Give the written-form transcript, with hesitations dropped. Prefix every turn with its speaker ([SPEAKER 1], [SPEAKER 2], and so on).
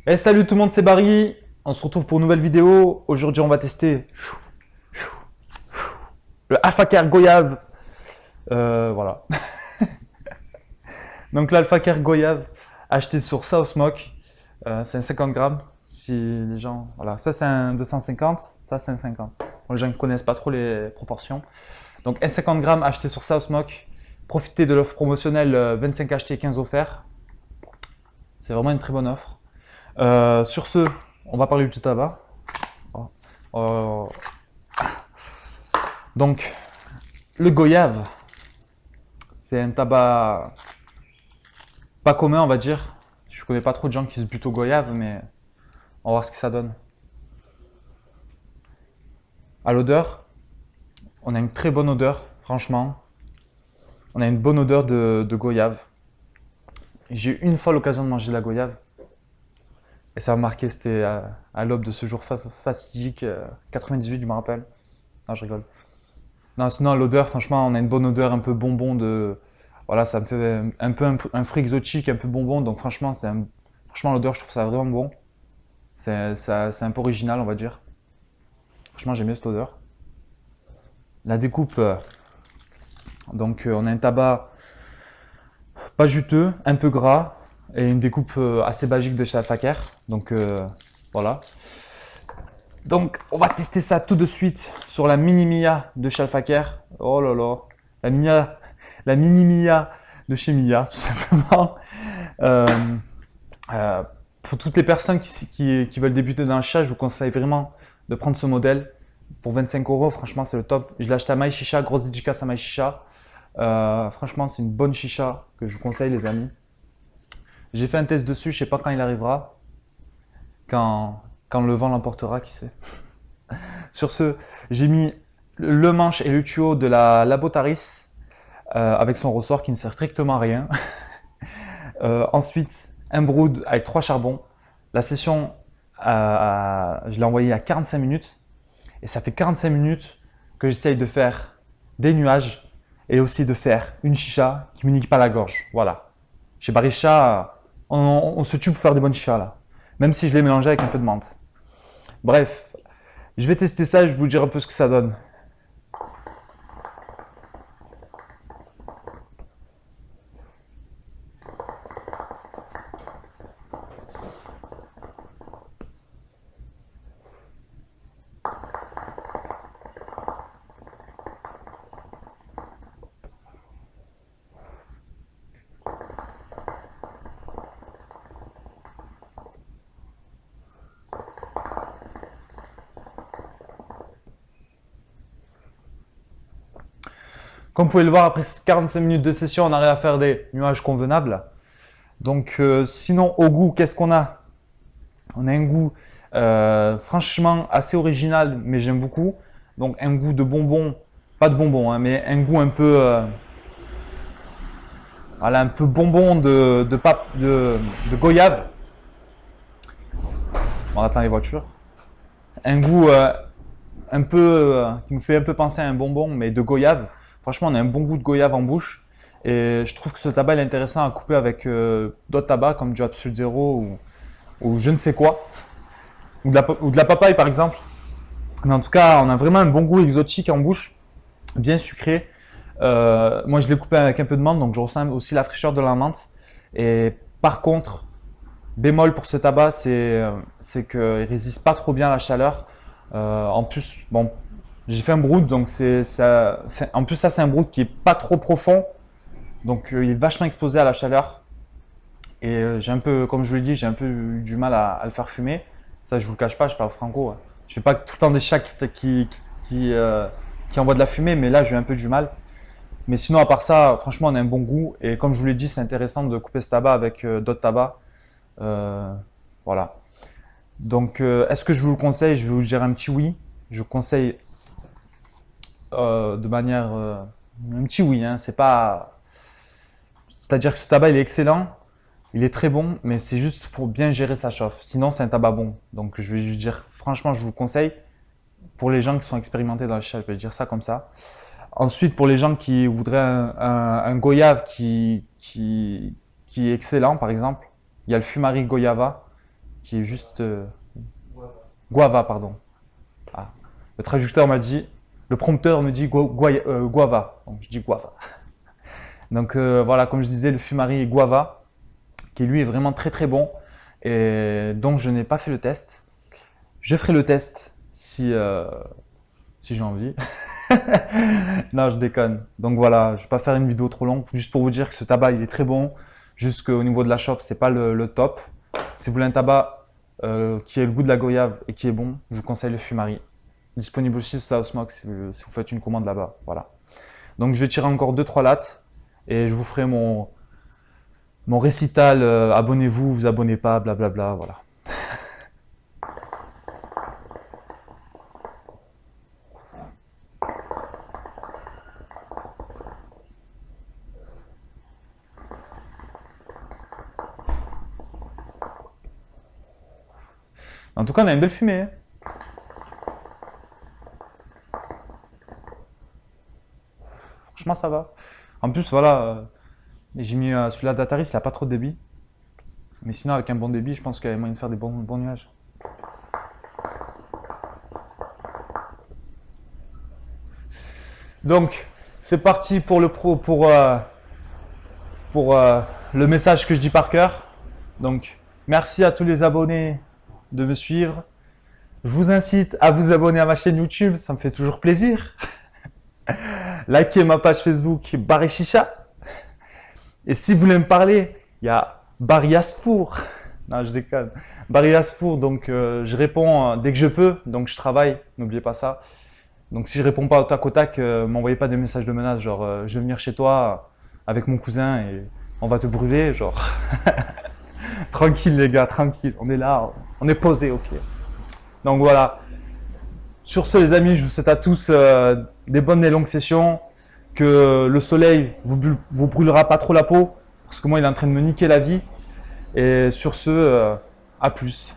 [SPEAKER 1] Hey, salut tout le monde, c'est Barry. On se retrouve pour une nouvelle vidéo. Aujourd'hui, on va tester le Alpha Care Goyave. Voilà. Donc l'Alpha Care Goyave, acheté sur South Smoke. C'est un 50 grammes. Si les gens, voilà, ça c'est un 250, ça c'est un 50. Bon, les gens ne connaissent pas trop les proportions. Donc un 50 grammes acheté sur South Smoke. Profitez de l'offre promotionnelle 25 achetés, 15 offerts. C'est vraiment une très bonne offre. Sur ce, on va parler du tabac. Donc, le goyave, c'est un tabac pas commun, on va dire. Je connais pas trop de gens qui se butent au goyave, mais on va voir ce que ça donne. À l'odeur, on a une très bonne odeur, franchement. On a une bonne odeur de goyave. J'ai eu une fois l'occasion de manger de la goyave. Et ça m'a marqué, c'était à l'aube de ce jour fatidique, 98, je me rappelle. Non, je rigole. Non, sinon, l'odeur, franchement, on a une bonne odeur, un peu bonbon de. Voilà, ça me fait un peu un fruit exotique, un peu bonbon. Donc, franchement, franchement, l'odeur, je trouve ça vraiment bon. C'est un peu original, on va dire. Franchement, j'aime bien cette odeur. La découpe, donc, on a un tabac pas juteux, un peu gras, et une découpe assez basique de chez Alpha Care. Donc, voilà. Donc, on va tester ça tout de suite sur la Mini Mia de chez Alpha Care. Oh là là, la Mini Mia de chez Mia, tout simplement. Euh, pour toutes les personnes qui veulent débuter dans le chat, je vous conseille vraiment de prendre ce modèle. Pour 25 euros, franchement, c'est le top. Je l'ai acheté à My Chicha, grosse dédicace à My Chicha. Franchement, c'est une bonne chicha que je vous conseille, les amis. J'ai fait un test dessus, je sais pas quand il arrivera. Quand le vent l'emportera, qui sait. Sur ce, j'ai mis le manche et le tuyau de la Labotaris avec son ressort qui ne sert strictement à rien. Ensuite, un brood avec 3 charbons. La session, je l'ai envoyée à 45 minutes. Et ça fait 45 minutes que j'essaye de faire des nuages et aussi de faire une chicha qui ne me nique pas la gorge. Voilà. Chez Barisha, on se tue pour faire des bonnes chichas là. Même si je l'ai mélangé avec un peu de menthe. Bref, je vais tester ça et je vous dirai un peu ce que ça donne. Comme vous pouvez le voir, après 45 minutes de session, on arrive à faire des nuages convenables. Donc, sinon, au goût, qu'est-ce qu'on a? On a un goût franchement assez original, mais j'aime beaucoup. Donc, un goût de bonbon, pas de bonbon, hein, mais un goût un peu, voilà, un peu bonbon de goyave. On attend les voitures. Un goût un peu qui me fait un peu penser à un bonbon, mais de goyave. Franchement, on a un bon goût de goyave en bouche. Et je trouve que ce tabac est intéressant à couper avec d'autres tabacs comme du Absolute Zero ou je ne sais quoi. Ou de la papaye par exemple. Mais en tout cas, on a vraiment un bon goût exotique en bouche, bien sucré. Moi, je l'ai coupé avec un peu de menthe, donc je ressens aussi la fraîcheur de la menthe. Et par contre, bémol pour ce tabac, c'est qu'il ne résiste pas trop bien à la chaleur. En plus, bon, j'ai fait un brood, donc en plus ça c'est un brood qui est pas trop profond, donc il est vachement exposé à la chaleur. Et j'ai un peu, comme je vous l'ai dit, j'ai un peu eu du mal à le faire fumer. Ça, je vous le cache pas, je parle franco. Je fais pas tout le temps des chats qui envoient de la fumée, mais là j'ai eu un peu du mal. Mais sinon, à part ça, franchement, on a un bon goût. Et comme je vous l'ai dit, c'est intéressant de couper ce tabac avec d'autres tabacs. Voilà. Donc, est-ce que je vous le conseille? Je vais vous dire un petit oui. Je vous conseille de manière un petit oui. Hein, c'est pas. C'est-à-dire que ce tabac il est excellent, il est très bon, mais c'est juste pour bien gérer sa chauffe. Sinon, c'est un tabac bon. Donc, je vais juste dire, franchement, je vous le conseille pour les gens qui sont expérimentés dans le chat. Je vais dire ça comme ça. Ensuite, pour les gens qui voudraient un goyave qui qui est excellent, par exemple. Il y a le Fumari Goyava, qui est juste… Guava, pardon. Ah. Le traducteur m'a dit, le prompteur me dit guava, donc je dis guava. Donc voilà, comme je disais, le Fumari Guava, qui lui est vraiment très très bon, et donc je n'ai pas fait le test. Je ferai le test si j'ai envie. Non, je déconne. Donc voilà, je ne vais pas faire une vidéo trop longue, juste pour vous dire que ce tabac il est très bon, juste qu'au niveau de la chauffe, c'est pas le top. Si vous voulez un tabac qui a le goût de la goyave et qui est bon, je vous conseille le Fumari. Disponible aussi sur South Smoke si vous faites une commande là-bas. Voilà. Donc je vais tirer encore 2-3 lattes et je vous ferai mon récital. Abonnez-vous, vous abonnez pas, blablabla. Voilà. En tout cas, on a une belle fumée. Hein. Franchement, ça va. En plus, voilà, j'ai mis celui-là d'Ataris, il n'a pas trop de débit. Mais sinon, avec un bon débit, je pense qu'il y a moyen de faire des bons nuages. Donc, c'est parti pour le message que je dis par cœur. Donc, merci à tous les abonnés de me suivre. Je vous incite à vous abonner à ma chaîne YouTube, ça me fait toujours plaisir. Likez ma page Facebook Barry Chicha. Et si vous voulez me parler, il y a Barry Asfour. Non, je déconne. Barry Asfour, donc je réponds dès que je peux, donc je travaille, n'oubliez pas ça. Donc si je réponds pas au tac au tac, m'envoyez pas des messages de menace, genre je vais venir chez toi avec mon cousin et on va te brûler, genre. Tranquille les gars, tranquille, on est là, on est posé, ok. Donc voilà. Sur ce les amis, je vous souhaite à tous des bonnes et longues sessions, que le soleil vous brûlera pas trop la peau, parce que moi il est en train de me niquer la vie. Et sur ce, à plus.